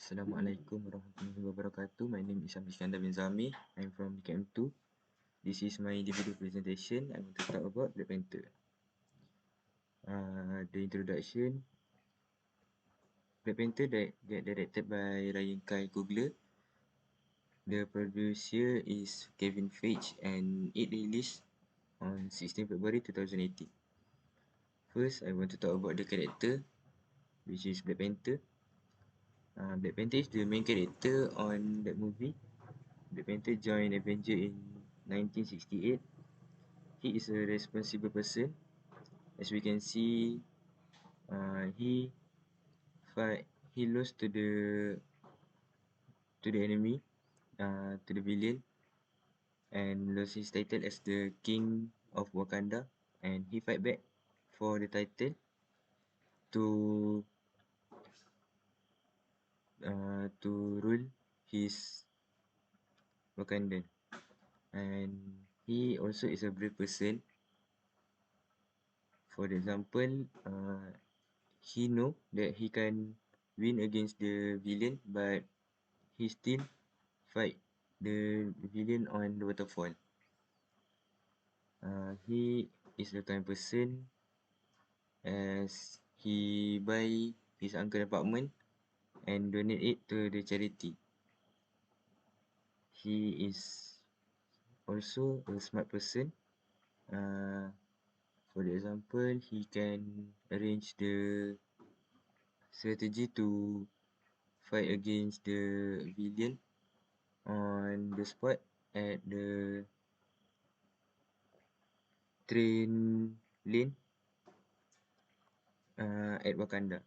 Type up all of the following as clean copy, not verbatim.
Assalamualaikum warahmatullahi wabarakatuh. My name is Syamsul Iskandar bin Zami. I'm from DKM2. This is my individual presentation. I want to talk about Black Panther. The introduction. Black Panther directed by Ryan Coogler. The producer is Kevin Feige and it released on 16 February 2018. First, I want to talk about the character, which is Black Panther. Black Panther is the main character on that movie. Black Panther joined Avengers in 1968. He is a responsible person. As we can see, he lost to the enemy, to the villain, and lost his title as the King of Wakanda. And he fight back for the title to rule his Wakandan. And he also is a brave person. For example, he know that he can win against the villain, but he still fight the villain on the waterfall. He is the kind of person as he buy his uncle apartment and donate it to the charity. He is also a smart person. For example, he can arrange the strategy to fight against the villain on the spot at the train lane at Wakanda.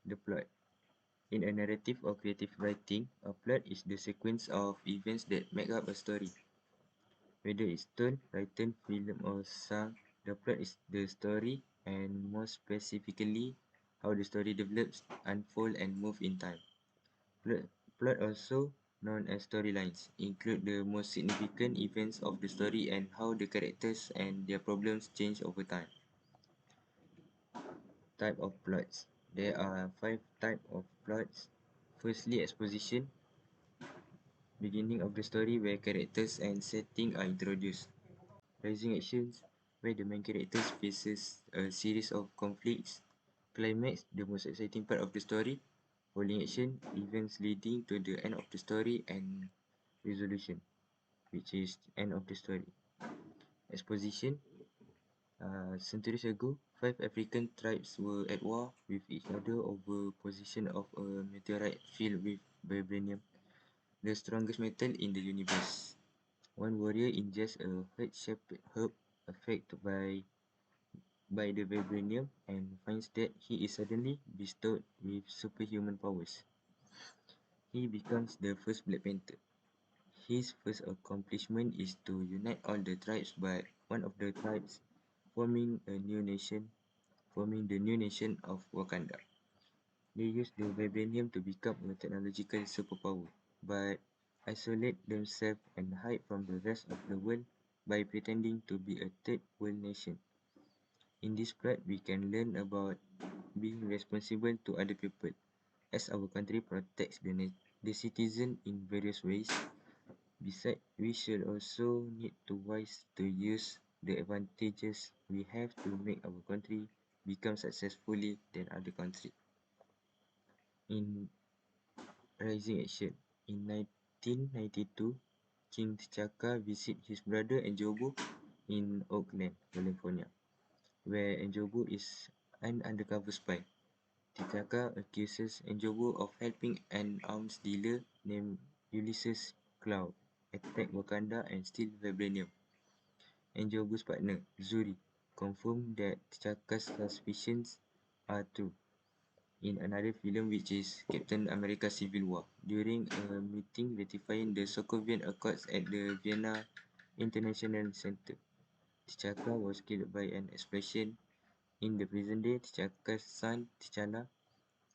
The plot. In a narrative or creative writing, a plot is the sequence of events that make up a story. Whether it's told, written, film, or sung, the plot is the story, and more specifically, how the story develops, unfolds, and moves in time. Plot, also known as storylines, include the most significant events of the story and how the characters and their problems change over time. Type of plots. There are 5 types of plots. Firstly, exposition. Beginning of the story where characters and setting are introduced. Rising actions, where the main characters faces a series of conflicts. Climax, the most exciting part of the story. Falling action, events leading to the end of the story, and resolution, which is end of the story. Exposition, centuries ago, 5 African tribes were at war with each other over possession of a meteorite filled with vibranium, the strongest metal in the universe. One warrior ingests a heart-shaped herb affected by the vibranium and finds that he is suddenly bestowed with superhuman powers. He becomes the first Black Panther. His first accomplishment is to unite all the tribes, but one of the tribes forming the new nation of Wakanda. They use the vibranium to become a technological superpower, but isolate themselves and hide from the rest of the world by pretending to be a third world nation. In this plot, we can learn about being responsible to other people, as our country protects the citizen in various ways. Besides, we should also need to wise to use the advantages we have to make our country become successfully than other countries. In Rising Action, in 1992, King T'Chaka visited his brother Njobu in Oakland, California, where Njobu is an undercover spy. T'Chaka accuses Njobu of helping an arms dealer named Ulysses Klaue attack Wakanda and steal vibranium. Njobu's partner, Zuri, confirmed that T'Chaka's suspicions are true. In another film, which is Captain America Civil War, during a meeting ratifying the Sokovia Accords at the Vienna International Center, T'Chaka was killed by an explosion. In the present day, T'Chaka's son, T'Challa,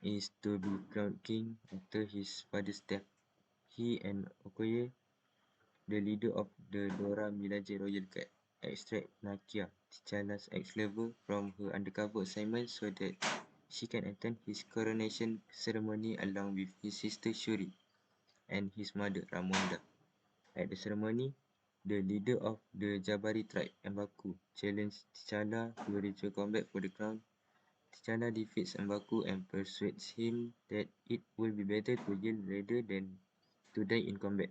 is to be crowned king after his father's death. He and Okoye, the leader of the Dora Milaje Royal Guard, extract Nakia, T'Challa's ex-lover, from her undercover assignment so that she can attend his coronation ceremony along with his sister Shuri and his mother Ramonda. At the ceremony, the leader of the Jabari tribe, M'Baku, challenged T'Challa to ritual combat for the crown. T'Challa defeats M'Baku and persuades him that it would be better to yield rather than to die in combat.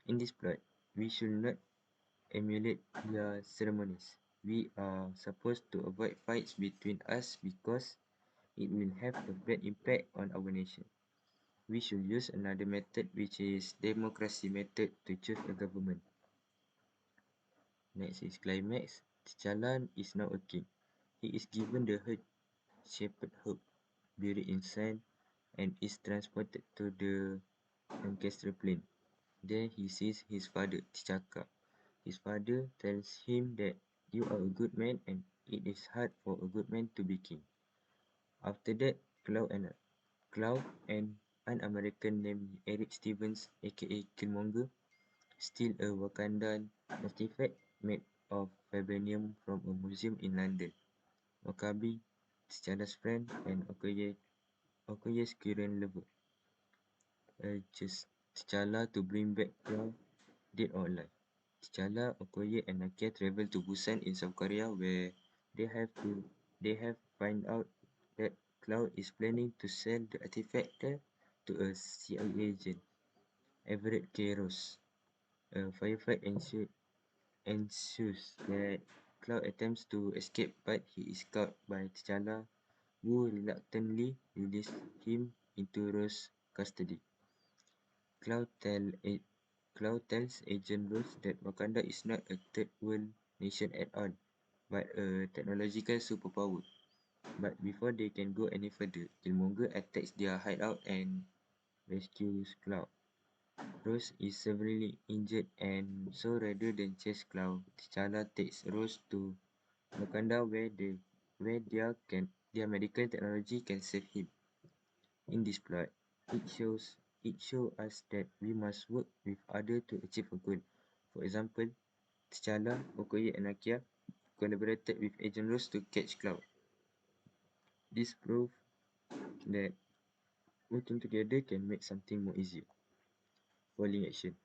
In this plot, we should not emulate their ceremonies. We are supposed to avoid fights between us because it will have a bad impact on our nation. We should use another method, which is democracy method, to choose a government. Next is climax. T'Challa is now a king. He is given the shepherd herb buried in sand and is transported to the ancestral plane. There he sees his father, T'Chaka. His father tells him that you are a good man and it is hard for a good man to be king. After that, Cloud and an American named Eric Stevens, aka Killmonger, steal a Wakandan artifact made of vibranium from a museum in London. Wakabi, T'Challa's friend and Okoye's current lover, urges T'Challa to bring back Cloud, dead or alive. T'Challa, Okoye and Nakia travel to Busan in South Korea where they have find out that Cloud is planning to sell the artifact there to a CIA agent, Everett K. Ross. A firefight ensues where Cloud attempts to escape but he is caught by T'Challa, who reluctantly releases him into Ross' custody. Cloud, tell, Cloud tells Agent Rose that Wakanda is not a third world nation at all, but a technological superpower. But before they can go any further, Killmonger attacks their hideout and rescues Cloud. Rose is severely injured and so rather than chase Cloud, T'Challa takes Rose to Wakanda where their medical technology can save him. In this plot, it shows us that we must work with others to achieve a goal. For example, T'Challa, Okoye and Nakia collaborated with Agent Rose to catch Cloud. This proves that working together can make something more easier. Falling action.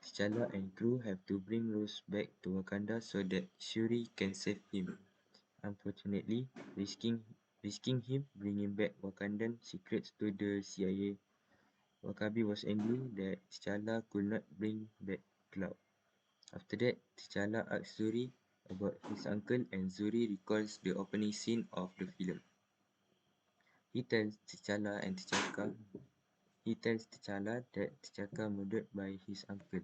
T'Challa and crew have to bring Rose back to Wakanda so that Shuri can save him. Unfortunately, risking him bringing back Wakandan secrets to the CIA, Wakabi was angry that T'Challa could not bring back Cloud. After that, T'Challa asks Zuri about his uncle and Zuri recalls the opening scene of the film. He tells T'Challa that T'Chaka murdered by his uncle,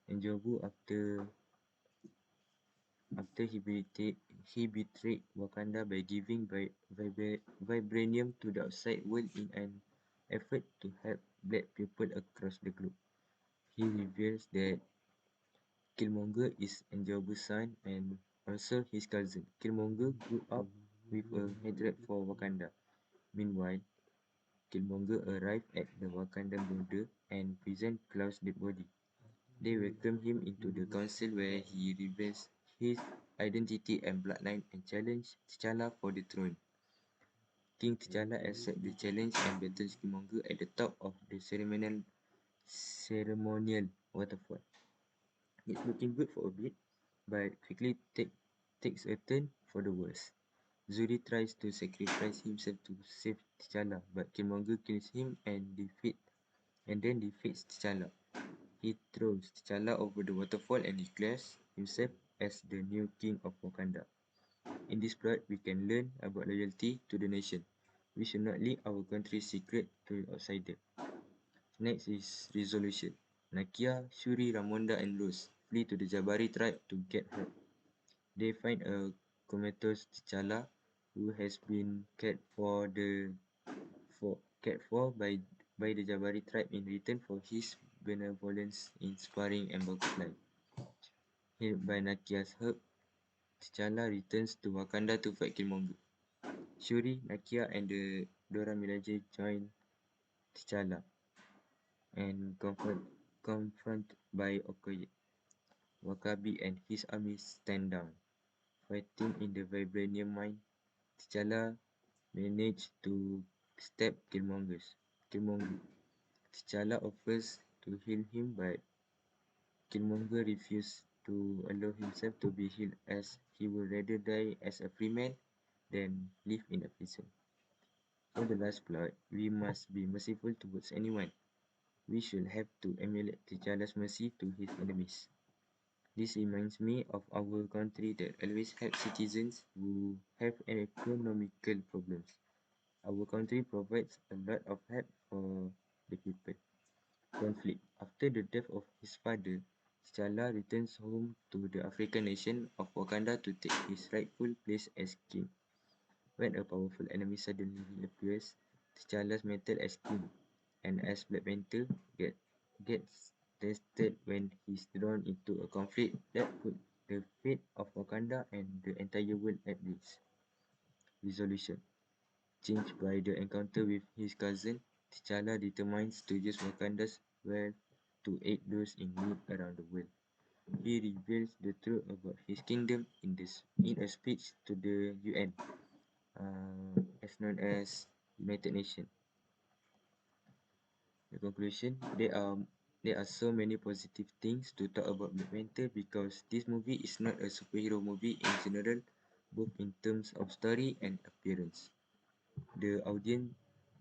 Njobu, after he betrayed Wakanda by giving vibranium to the outside world in an effort to help black people across the globe. He reveals that Killmonger is Njobu's son and also his cousin. Killmonger grew up with a hatred for Wakanda. Meanwhile, Killmonger arrived at the Wakandan border and presents Cloud's dead body. They welcome him into the council where he reveals his identity and bloodline and challenges T'Challa for the throne. King T'Challa accepts the challenge and battles Killmonger at the top of the ceremonial waterfall. It's looking good for a bit, but quickly takes a turn for the worse. Zuri tries to sacrifice himself to save T'Challa, but Killmonger kills him and then defeats T'Challa. He throws T'Challa over the waterfall and declares himself as the new king of Wakanda. In this plot, we can learn about loyalty to the nation. We should not leak our country's secret to outsiders. Next is resolution. Nakia, Shuri, Ramonda and Rose flee to the Jabari tribe to get help. They find a comatose T'Challa who has been cared for by the Jabari tribe in return for his benevolence in sparing M'Baku's life. Healed by Nakia's herb, T'Challa returns to Wakanda to fight Killmonger. Shuri, Nakia and the Dora Milaje join T'Challa and confront by Okoye. Wakabi and his army stand down. Fighting in the vibranium mine, T'Challa manage to stab Killmonger. T'Challa offers to heal him, but Killmonger refuses to allow himself to be healed as he would rather die as a free man than live in a prison. For the last plot, we must be merciful towards anyone. We should have to emulate T'Challa's mercy to his enemies. This reminds me of our country that always helps citizens who have economical problems. Our country provides a lot of help for the people. Conflict. After the death of his father, T'Challa returns home to the African nation of Wakanda to take his rightful place as king. When a powerful enemy suddenly reappears, T'Challa's mettle as king, and as Black Panther gets tested when he's drawn into a conflict that put the fate of Wakanda and the entire world at risk. Resolution. Changed by the encounter with his cousin, T'Challa determines to use Wakanda's wealth to aid those in need around the world. He reveals the truth about his kingdom in a speech to the UN, as known as United Nations. The conclusion: there are so many positive things to talk about Black Panther because this movie is not a superhero movie in general, both in terms of story and appearance. The audience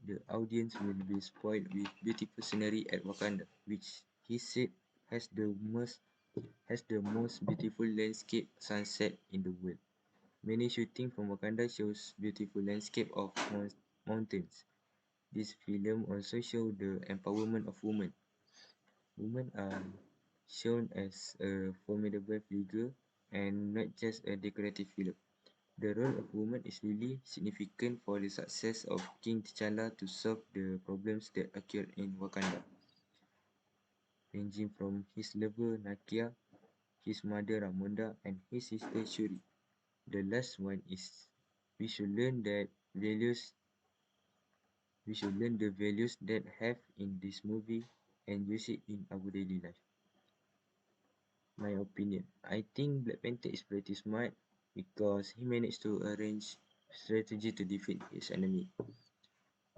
the audience will be spoiled with beautiful scenery at Wakanda, which he said has the most has the most beautiful landscape sunset in the world. Many shooting from Wakanda shows beautiful landscape of mountains. This film also shows the empowerment of women. Women are shown as a formidable figure and not just a decorative filler. The role of women is really significant for the success of King T'Challa to solve the problems that occur in Wakanda, ranging from his lover Nakia, his mother Ramonda, and his sister Shuri. The last one is we should learn that values we should learn the values that have in this movie and use it in our daily life. My opinion. I think Black Panther is pretty smart because he managed to arrange strategy to defeat his enemy.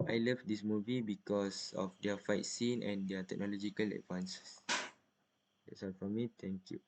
I love this movie because of their fight scene and their technological advances. That's all from me. Thank you.